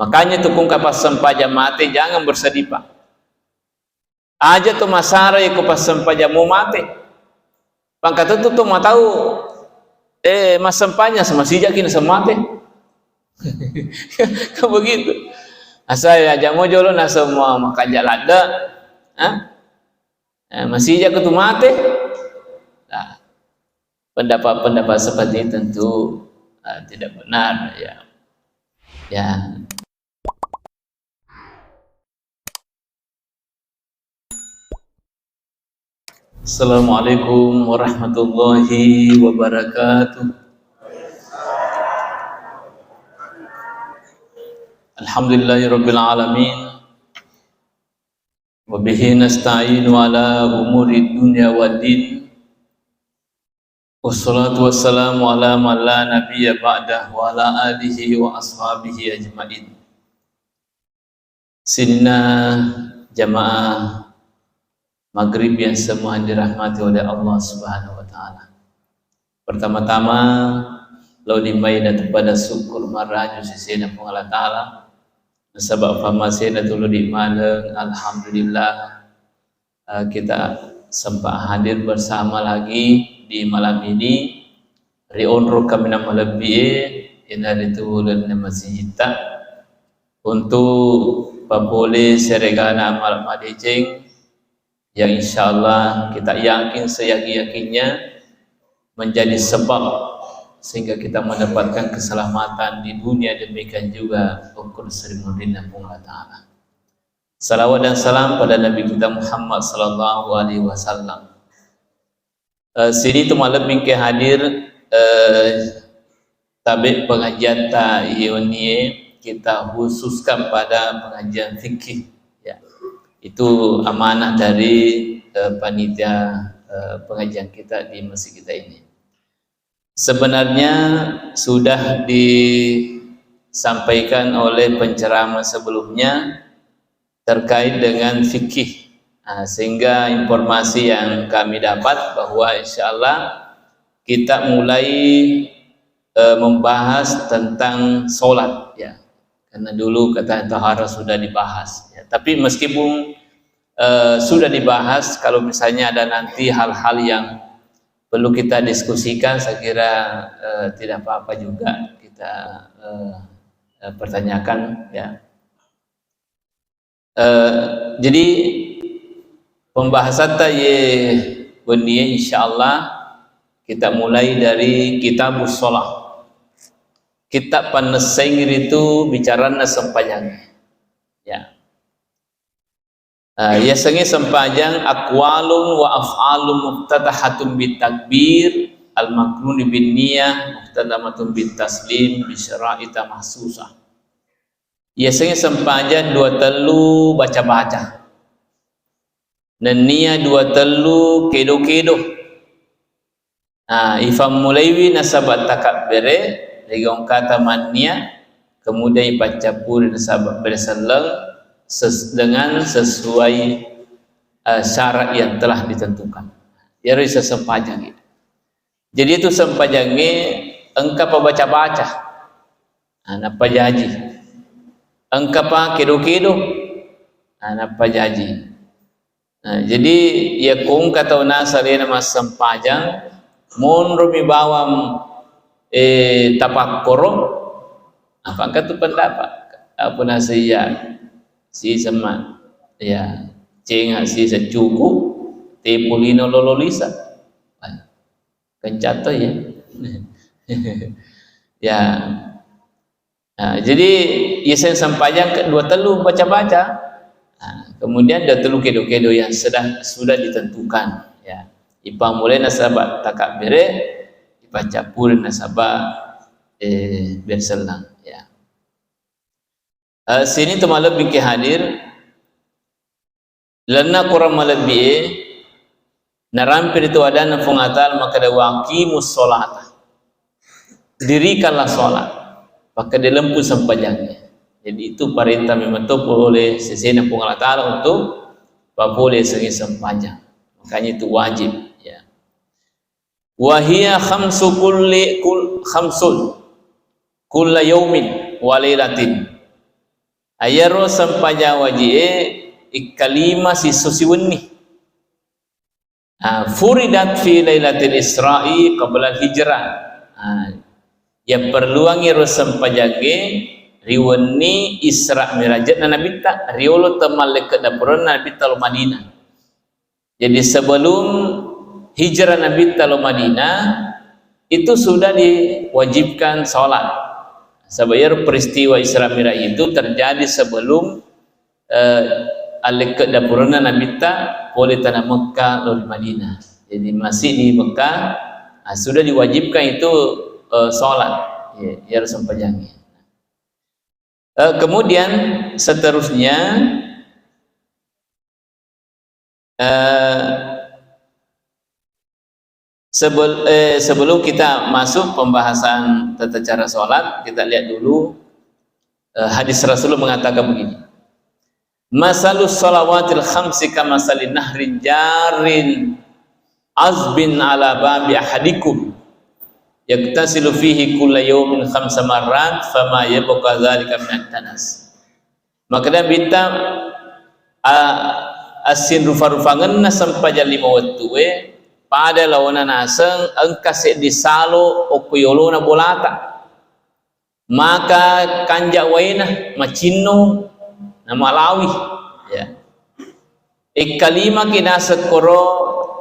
Makanya tuh kung kapas sempaja mati jangan bersedih pak. Aja tuh masara ya kupas sempaja mau mati. Pangkat itu tuh mau tahu mas sempanya sama si jakin semate. Kan begitu. Asal aja mau jolo na semua makan jalada. Masih jaga tuh mate. Nah, pendapat-pendapat seperti itu tentu tidak benar ya. Ya. Assalamualaikum warahmatullahi wabarakatuh. Alhamdulillahirabbil alamin. Wa bihi nasta'inu ala umuri dunya waddin. Wassalatu wassalamu ala man la nabiyya ba'dah wa ala alihi wa ashabihi ajma'in. Sidina jamaah Maghrib yang semua dirahmati oleh Allah Subhanahu wa taala. Pertama-tama lau dimaina kepada syukur maraju sisina pung Allah taala. Sebab famasina tulu di maleng alhamdulillah kita sempat hadir bersama lagi di malam ini. Riunru kami nama lebih ina ditulen masjid untuk papole seregana malam madicing yang insyaallah kita yakin seyakin-yakinnya menjadi sebab sehingga kita mendapatkan keselamatan di dunia, demikian juga ukur Sri Murinna Allah Ta'ala. Salawat dan salam pada Nabi kita Muhammad sallallahu alaihi wasallam. Sini tu malam mingke hadir tabik pengajian ta iunie kita khususkan pada pengajian fikih. Itu amanah dari panitia pengajian kita di masjid kita ini. Sebenarnya sudah disampaikan oleh penceramah sebelumnya terkait dengan fikih, sehingga informasi yang kami dapat bahwa insyaallah kita mulai membahas tentang sholat ya. Karena dulu kata taharah sudah dibahas ya. Tapi meskipun sudah dibahas, kalau misalnya ada nanti hal-hal yang perlu kita diskusikan, saya kira tidak apa-apa juga kita pertanyakan ya. Jadi pembahasan taye benih insyaallah kita mulai dari kitabus shalah. Kitab panesengir itu bicaranya sempajang ya. Ya sengi sempajang aqwalun wa af'alun muftatahatun bitakbir al-makrun bin niyah muftadamatun bit taslim bi syara'ita mahsusah. Ya sengi sempajang dua telu baca-baca. Dan niyah dua telu kedo-kedo. Ifam mulaiwi nasabat takabbere legong kata mania kemudian baca pur sahabat berselang dengan sesuai syarat yang telah ditentukan. Ya risa sempajang. Jadi itu sempajangnya engkau baca-baca, anak pajaji. Engkau pa kedo-kedo, anak pajaji. Jadi ya kung kata nasari nama sempajang munrumi bawam tapakkoro apa tu pendapat apa nasihat si sama ya cenga si secuku tepulino lololisa kencato ya ya jadi isen sampaian kedua telu baca-baca kemudian ada telu kedo-kedo yang sudah ditentukan ya ipa mulai nasabah takabire baca pur nasabah berselang ya. Sini tu malam bingki hadir lana kurang malabie narampir itu ada nafungatal maka ada waqimus sholat dirikanlah sholat maka dilempu sempajangnya. Jadi itu perintah memang tu oleh sesena Allah Ta'ala untuk boleh sengi sempajang, makanya itu wajib ya. Wahia khamsun kulla yaumin wa lailatin. ayaro sampaja wajie ikalima si susiwenni furidat fi lailatul isra'i qabla hijrah. Yang perluangi ro sampajage riwenni isra mirajat nabi ta riolo temal ke dapur nabi ta Madinah. Jadi sebelum hijrah nabi ta Madinah itu sudah diwajibkan sholat. Sebenarnya peristiwa Isra Mi'raj itu terjadi sebelum ke dapur nabi ta oleh tanah Mekah lalu Madinah. Jadi masih di Mekah sudah diwajibkan itu sholat ya harus mempejangi. Kemudian seterusnya sebelum kita masuk pembahasan tata cara sholat, kita lihat dulu hadis Rasulullah mengatakan begini. Masalus shalawatil khamsi kamasalin nahrin jarin azbin ala babi ahadikum yaktasilu fihi kulla yawmin khamsa marrat fama yabqa dzalika min tanas. Maka dan bita asin rufa-rufangenna sampai jam 5 waktu pada lawana naseng engkase disalo okuyolona bolata maka kanjak waina macino na Malawi ya ikalima kina sekoro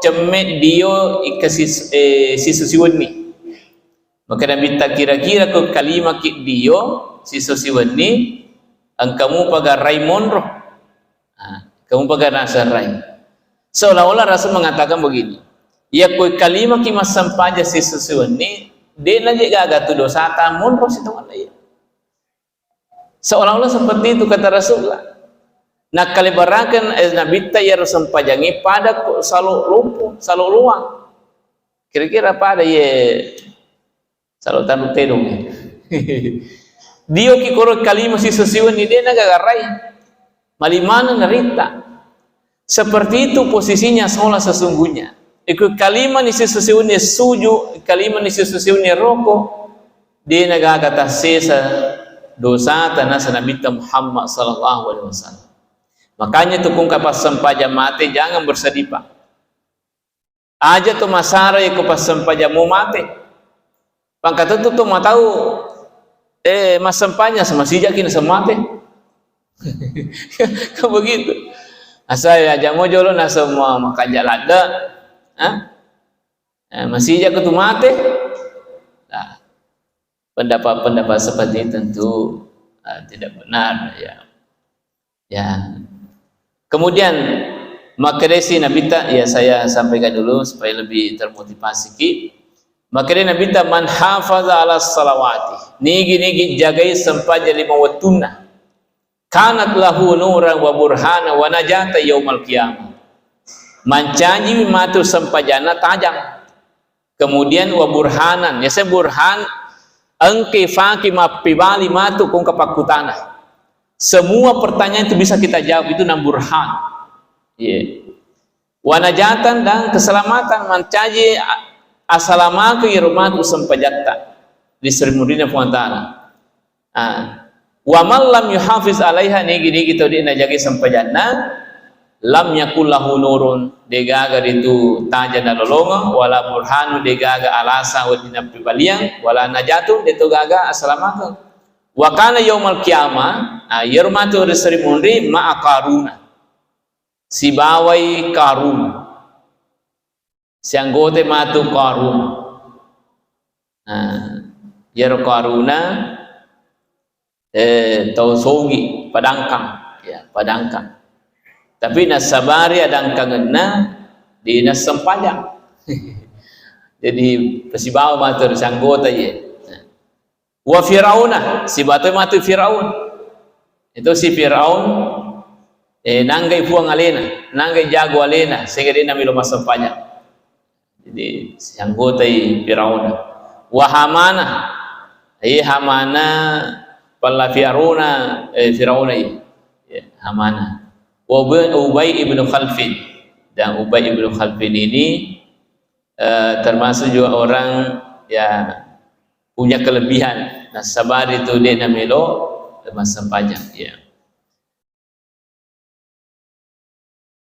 cemet dio ikasis sisusiwenni. Maka nabi tak kira-kira ke kalima ki dio sisusiwenni angkamu pagar Raimonro kamu pagar nasa Rai. Seolah-olah Rasul mengatakan begini, ya koi kalima ki masampaja sisusiwenni dena je gaga tu dosa ta monro situ ya. Seolah-olah seperti itu kata Rasulullah. Nah kalibarakan nabi ta ya sampajangi pada selalu lumpuh selalu luang. Kira-kira pada ye selalu tanu tedong. Dio ki koro kalima sisusiwenni dena gaga Rai. Malimana nerita. Seperti itu posisinya sholat sesungguhnya. Ikut kalima ni sisusiwenni suju, kalima ni sisusiwenni rokok. Dia naga kata sesa dosa tanah Nabi Muhammad sallallahu alaihi wasallam. Makanya tu kung kapas sempaja mati jangan bersedih pak. Aja tu masara ya kapas sempaja mau mati. Pangkat itu tu mau tahu mas sempanya sama sijakin semate. Kan begitu. Asal aja mau jolo na semua makanya lada. Masih aja ketu mate. Nah, pendapat-pendapat seperti itu tentu tidak benar ya. Ya. Kemudian makresi Nabi ta ya saya sampaikan dulu supaya lebih termotivasi ki. Makanya Nabi ta man hafaza ala salawati. Nigi jagai sampai 5 waktuna. Kanat lahu nuran wa burhana wa najata yaumal qiyamah. Mancanji matu sampajana tajam. Kemudian wa burhanan, ya saya burhan engke faki mapibali matu kung kapakutana. Semua pertanyaan itu bisa kita jawab itu nam burhan. Yeah. Wa najatan dan keselamatan mancanji assalamualaikum warahmatullahi wabarakatuh. Di Sri Fuantana. Wa man lam yuhafiz alaiha nigi tau dia najagi sampai jannah lam yakul lahu nurun degaga itu tajana lolonga wala burhanu degaga alasa wa dinabi baliang wala najatu deto gaga assalamualaikum wa kana yaumal qiyamah yarmatu risrimunri ma'a qaruna si bawai qarun si anggote matu qarun yar qaruna tausogi padangkang ya padangkang tapi nasabari adangkang di nasempajang jadi pasibawa matur sanggota ya wa firauna si batu matu firaun itu si firaun nanggai puang alena nanggai jago alena sehingga dia namilo masempajang jadi sanggota firaun wa hamana hamana pala Firauna ya, Hamana Ubay ibnu Khalfin dan Ubay ibnu Khalfin ini termasuk juga orang ya punya kelebihan nah sabar itu dia namelo masa panjang ya.